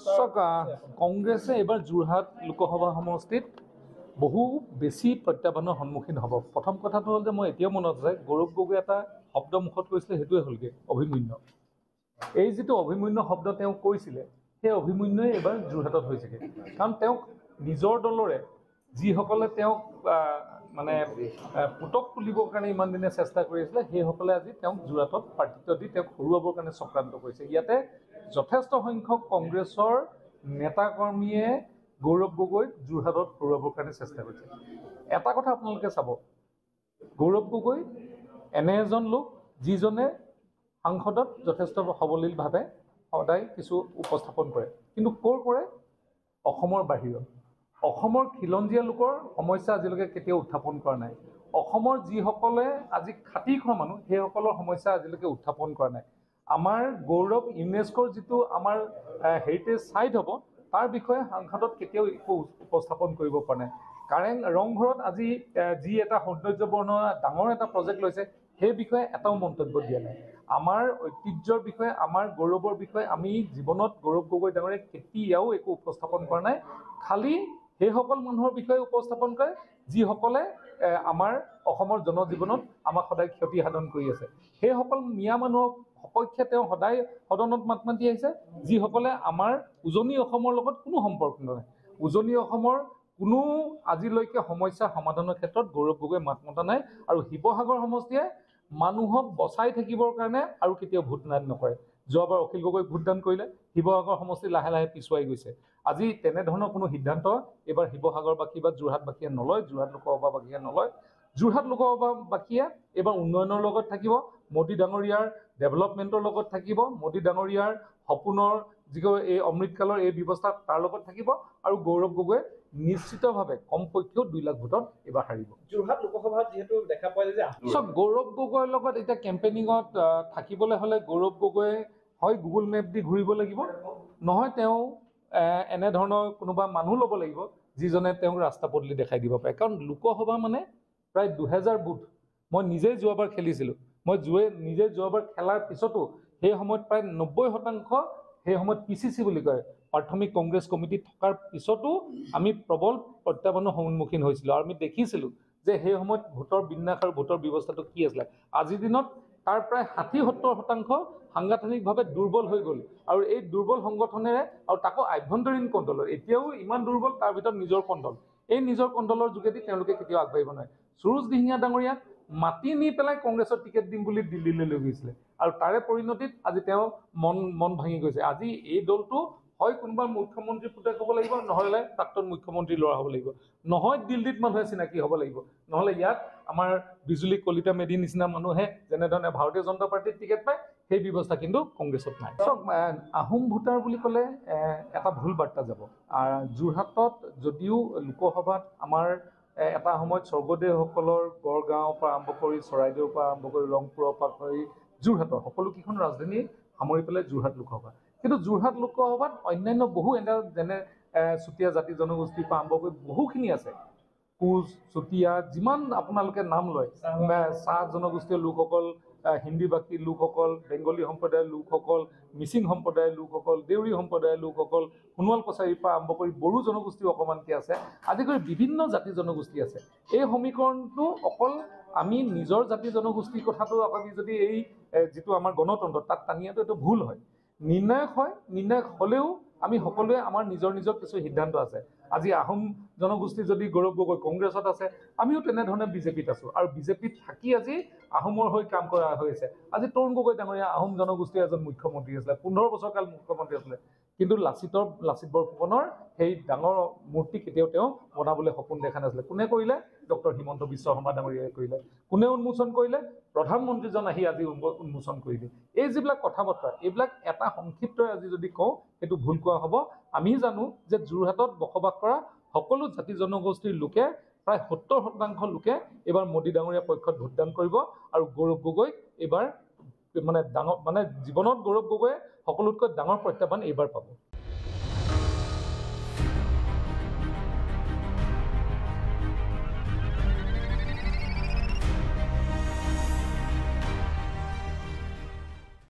কংগ্ৰেছে এবাৰ যোৰহাট লোকসভা সমষ্টিত বহু বেছি প্ৰত্যাহ্বানৰ সন্মুখীন হ'ব। প্ৰথম কথাটো হ'ল যে মই এতিয়াও মনত আছে গৌৰৱ গগৈ এটা শব্দ মুখত কৈছিলে, সেইটোৱে হ'লগৈ অভিমন্যু। এই যিটো অভিমন্যু শব্দ তেওঁ কৈছিলে, সেই অভিমন্যুৱে এইবাৰ যোৰহাটত হৈছেগৈ। কাৰণ তেওঁক নিজৰ দলৰে যিসকলে তেওঁক মানে পুতক তুলিবৰ কাৰণে ইমান দিনে চেষ্টা কৰি আছিলে, সেইসকলে আজি তেওঁক যোৰহাটত প্ৰাৰ্থিত্ব দি তেওঁক হৰুৱাবৰ কাৰণে চক্ৰান্ত কৰিছে। ইয়াতে যথেষ্ট সংখ্যক কংগ্ৰেছৰ নেতাকৰ্মীয়ে গৌৰৱ গগৈক যোৰহাটত হৰুৱাবৰ কাৰণে চেষ্টা কৰিছে। এটা কথা আপোনালোকে চাব, গৌৰৱ গগৈ এনে এজন লোক যিজনে সাংসদত যথেষ্ট সৱলীলভাৱে সদায় কিছু উপস্থাপন কৰে, কিন্তু ক'ৰ কৰে? অসমৰ বাহিৰত। অসমৰ খিলঞ্জীয়া লোকৰ সমস্যা আজিলৈকে কেতিয়াও উত্থাপন কৰা নাই। অসমৰ যিসকলে আজি খাটি খোৱা মানুহ, সেইসকলৰ সমস্যা আজিলৈকে উত্থাপন কৰা নাই। আমাৰ গৌৰৱ ইউনেস্কোৰ যিটো আমাৰ হেৰিটেজ ছাইট হ'ব, তাৰ বিষয়ে সাংসদত কেতিয়াও একো উপস্থাপন কৰিব পৰা নাই। ৰংঘৰত আজি যি এটা সৌন্দৰ্যবৰ্ণ ডাঙৰ এটা প্ৰজেক্ট লৈছে, সেই বিষয়ে এটাও মন্তব্য দিয়া নাই। আমাৰ ঐতিহ্যৰ বিষয়ে, আমাৰ গৌৰৱৰ বিষয়ে আমি জীৱনত গৌৰৱ গগৈ ডাঙৰে কেতিয়াও একো উপস্থাপন কৰা নাই। খালি সেইসকল মানুহৰ বিষয়ে উপস্থাপন কৰে যিসকলে আমাৰ অসমৰ জনজীৱনত আমাক সদায় ক্ষতি সাধন কৰি আছে। সেইসকল মিয়া মানুহক সপক্ষে তেওঁ সদায় সদনত মাত মাতি আহিছে, যিসকলে আমাৰ উজনি অসমৰ লগত কোনো সম্পৰ্ক নাই। উজনি অসমৰ কোনো আজিলৈকে সমস্যা সমাধানৰ ক্ষেত্ৰত গৌৰৱ গগৈ মাত মতা নাই। আৰু শিৱসাগৰ সমষ্টিয়ে মানুহক বচাই থাকিবৰ কাৰণে আৰু কেতিয়াও ভোটদান নকৰে। যোৱাবাৰ অখিল গগৈক ভোটদান কৰিলে, শিৱসাগৰ সমষ্টি লাহে লাহে পিছুৱাই গৈছে। আজি তেনেধৰণৰ কোনো সিদ্ধান্ত এইবাৰ শিৱসাগৰবাসী বা যোৰহাটবাসীয়ে নলয়, যোৰহাট লোকসভাবাসীয়ে নলয়। যোৰহাট লোকসভাবাসীয়ে এইবাৰ উন্নয়নৰ লগত থাকিব, মোদী ডাঙৰীয়াৰ ডেভেলপমেণ্টৰ লগত থাকিব, মোদী ডাঙৰীয়াৰ সপোনৰ যিবোৰ এই অমৃতকালৰ এই ব্যৱস্থা তাৰ লগত থাকিব। আৰু গৌৰৱ গগৈ নিশ্চিতভাৱে কমপক্ষেও 2 লাখ ভোটত এইবাৰ হাৰিব। যোৰহাট লোকসভাত যিহেতু দেখা পোৱা যায় যে গৌৰৱ গগৈৰ লগত এতিয়া কেম্পেইনিঙত থাকিবলৈ হ'লে গৌৰৱ গগৈয়ে হয় গুগল মেপ দি ঘূৰিব লাগিব, নহয় তেওঁ এনেধৰণৰ কোনোবা মানুহ ল'ব লাগিব যিজনে তেওঁক ৰাস্তা পদূলি দেখাই দিব পাৰে। কাৰণ লোকসভা মানে প্ৰায় 2000 বুথ। মই নিজেই যোৱাবাৰ খেলিছিলোঁ। মই নিজে যোৱাবাৰ খেলাৰ পিছতো সেই সময়ত প্ৰায় 90% সেই সময়ত PCC বুলি কয়, প্ৰাথমিক কংগ্ৰেছ কমিটি থকাৰ পিছতো আমি প্ৰবল প্ৰত্যাহ্বানৰ সন্মুখীন হৈছিলোঁ। আৰু আমি দেখিছিলোঁ যে সেই সময়ত ভোটৰ বিন্যাস আৰু ভোটৰ ব্যৱস্থাটো কি আছিলে। আজিৰ দিনত তাৰ প্ৰায় 60-70% সাংগঠনিকভাৱে দুৰ্বল হৈ গ'ল। আৰু এই দুৰ্বল সংগঠনেৰে আৰু তাকো আভ্যন্তৰীণ কণ্ট্ৰলৰ এতিয়াও ইমান দুৰ্বল, তাৰ ভিতৰত নিজৰ কণ্ট্ৰল, এই নিজৰ কণ্ট্ৰলৰ যোগেদি তেওঁলোকে কেতিয়াও আগবাঢ়িব নোৱাৰে। সুৰুজ দিহিঙীয়া ডাঙৰীয়াক মাতি নি পেলাই কংগ্ৰেছৰ টিকেট দিম বুলি দিল্লীলৈ লৈ গৈছিলে, আৰু তাৰে পৰিণতিত আজি তেওঁ মন ভাঙি গৈছে। আজি এই দলটো হয় কোনোবা মুখ্যমন্ত্ৰীৰ পুতেক হ'ব লাগিব, নহ'লে প্ৰাক্তন মুখ্যমন্ত্ৰীৰ ল'ৰা হ'ব লাগিব, নহয় দিল্লীত মানুহে চিনাকি হ'ব লাগিব, নহ'লে ইয়াত আমাৰ বিজুলী কলিতা মেধিৰ নিচিনা মানুহে যেনেধৰণে ভাৰতীয় জনতা পাৰ্টীৰ টিকেট পায়, সেই ব্যৱস্থা কিন্তু কংগ্ৰেছত নাই। আহোম ভোটাৰ বুলি ক'লে এটা ভুল বাৰ্তা যাব। যোৰহাটত যদিও লোকসভাত আমাৰ এটা সময়ত স্বৰ্গদেউসকলৰ গড়গাঁৱৰ পৰা আৰম্ভ কৰি চৰাইদেউৰ পৰা আৰম্ভ কৰি ৰংপুৰৰ পৰা কৰি যোৰহাটৰ সকলোকেইখন ৰাজধানী সামৰি পেলাই যোৰহাট লোকসভা। কিন্তু যোৰহাট লোকসভাত অন্যান্য বহু যেনে চুতীয়া জাতি জনগোষ্ঠীৰ পৰা আৰম্ভ কৰি বহুখিনি আছে। কোচ, চুতীয়া, যিমান আপোনালোকে নাম লয়, চাহ জনগোষ্ঠীয় লোকসকল, হিন্দীভাষী লোকসকল, বেংগলী সম্প্ৰদায়ৰ লোকসকল, মিচিং সম্প্ৰদায়ৰ লোকসকল, দেউৰী সম্প্ৰদায়ৰ লোকসকল, সোণোৱাল কছাৰীৰ পৰা আৰম্ভ কৰি বড়ো জনগোষ্ঠীও অকণমানকৈ আছে, আদি কৰি বিভিন্ন জাতি জনগোষ্ঠী আছে। এই সমীকৰণটো অকল আমি নিজৰ জাতি জনগোষ্ঠীৰ কথাটো আমি যদি এই যিটো আমাৰ গণতন্ত্ৰ তাত টানি অনাটো এইটো ভুল হয়। নিৰ্ণায়ক হ'লেও আমি সকলোৱে আমাৰ নিজৰ কিছু সিদ্ধান্ত আছে। আজি আহোম জনগোষ্ঠী যদি গৌৰৱ গগৈ কংগ্ৰেছত আছে, আমিও তেনেধৰণে বিজেপিত আছোঁ, আৰু বিজেপিত থাকি আজি আহোমৰ হৈ কাম কৰা হৈছে। আজি তৰুণ গগৈ ডাঙৰীয়া আহোম জনগোষ্ঠীৰ এজন মুখ্যমন্ত্ৰী আছিলে, 15 বছৰ কাল মুখ্যমন্ত্ৰী আছিলে, কিন্তু লাচিত বৰফুকনৰ সেই ডাঙৰ মূৰ্তি কেতিয়াও তেওঁ বনাবলৈ সপোন দেখা নাছিলে। কোনে কৰিলে? ডক্টৰ হিমন্ত বিশ্ব শৰ্মা ডাঙৰীয়াই কৰিলে। কোনে উন্মোচন কৰিলে? প্ৰধানমন্ত্ৰীজন আহি আজি উন্মোচন কৰিলে। এই যিবিলাক কথা বতৰা, এইবিলাক এটা সংক্ষিপ্তৰে আজি যদি কওঁ সেইটো ভুল কোৱা হ'ব। আমি জানো যে যোৰহাটত বসবাস কৰা সকলো জাতি জনগোষ্ঠীৰ লোকে প্ৰায় 70% লোকে এইবাৰ মোদী ডাঙৰীয়াৰ পক্ষত ভোটদান কৰিব, আৰু গৌৰৱ গগৈক এইবাৰ জীৱনত গৌৰৱ গগৈয়ে সকলোতকৈ ডাঙৰ প্ৰত্যাহ্বান এইবাৰ পাব।